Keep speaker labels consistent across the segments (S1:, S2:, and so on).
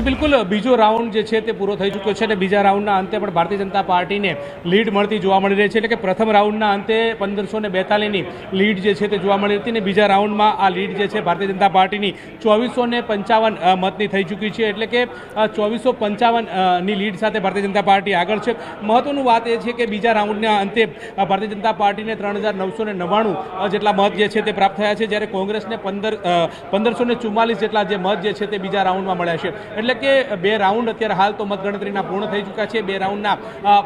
S1: બિલકુલ બીજો રાઉન્ડ જે છે તે પૂરો થઈ ચૂક્યો છે અને બીજા રાઉન્ડના અંતે પણ ભારતીય જનતા પાર્ટીને લીડ મળતી જોવા મળી રહી છે. એટલે કે પ્રથમ રાઉન્ડના અંતે 1542ની લીડ જે છે તે જોવા મળી હતી અને બીજા રાઉન્ડમાં આ લીડ જે છે ભારતીય જનતા પાર્ટીની 2455 મતની થઈ ચૂકી છે. એટલે કે 2455ની લીડ સાથે ભારતીય જનતા પાર્ટી આગળ છે. મહત્વનું વાત એ છે કે બીજા રાઉન્ડના અંતે ભારતીય જનતા પાર્ટીને 3999 જેટલા મત જે છે તે પ્રાપ્ત થયા છે, જ્યારે કોંગ્રેસને 1544 જેટલા જે મત જે છે તે બીજા રાઉન્ડમાં મળ્યા છે. એટલે કે બે રાઉન્ડ અત્યારે હાલ તો મતગણતરીના પૂર્ણ થઈ ચૂક્યા છે. બે રાઉન્ડના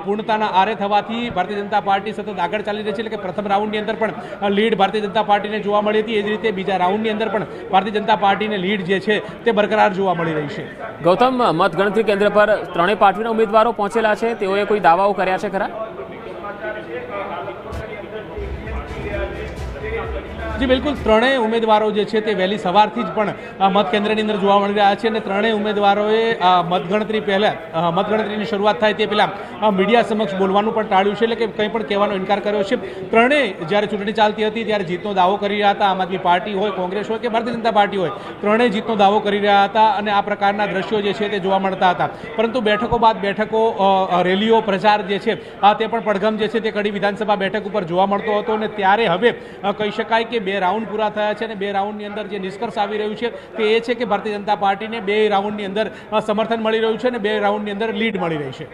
S1: પૂર્ણતાના આરે થવાથી ભારતીય જનતા પાર્ટી સતત આગળ ચાલી રહી છે. એટલે કે પ્રથમ રાઉન્ડની અંદર પણ લીડ ભારતીય જનતા પાર્ટીને જોવા મળી હતી, એ જ રીતે બીજા રાઉન્ડની અંદર પણ ભારતીય જનતા પાર્ટીને લીડ જે છે તે બરકરાર જોવા મળી રહી છે.
S2: ગૌતમ, મતગણતરી કેન્દ્ર પર ત્રણેય પાર્ટીના ઉમેદવારો પહોંચેલા છે, તેઓએ કોઈ દાવાઓ કર્યા છે ખરા?
S1: જી બિલકુલ, ત્રણેય ઉમેદવારો જે છે તે વહેલી સવારથી જ પણ મત કેન્દ્રની અંદર જોવા મળી રહ્યા છે અને ત્રણેય ઉમેદવારોએ મતગણતરી પહેલાં મતગણતરીની શરૂઆત થાય તે પહેલાં મીડિયા સમક્ષ બોલવાનું પણ ટાળ્યું છે. એટલે કે કંઈ પણ કહેવાનો ઇનકાર કર્યો છે. ત્રણેય જ્યારે ચૂંટણી ચાલતી હતી ત્યારે જીતનો દાવો કરી રહ્યા હતા. આમ આદમી પાર્ટી હોય, કોંગ્રેસ હોય કે ભારતીય જનતા પાર્ટી હોય, ત્રણેય જીતનો દાવો કરી રહ્યા હતા અને આ પ્રકારના દ્રશ્યો જે છે તે જોવા મળતા હતા. પરંતુ બેઠકો બાદ બેઠકો, રેલીઓ, પ્રચાર જે છે તે પણ પડઘમ જે છે તે કડી વિધાનસભા બેઠક ઉપર જોવા મળતો હતો અને ત્યારે હવે કહી શકાય કે બે રાઉન્ડ પૂરા થયા છે અને બે રાઉન્ડની અંદર જે નિષ્કર્ષ આવી રહ્યું છે તે એ છે કે ભારતીય જનતા પાર્ટીને બે રાઉન્ડની અંદર સમર્થન મળી રહ્યું છે અને બે રાઉન્ડની અંદર લીડ મળી રહી છે.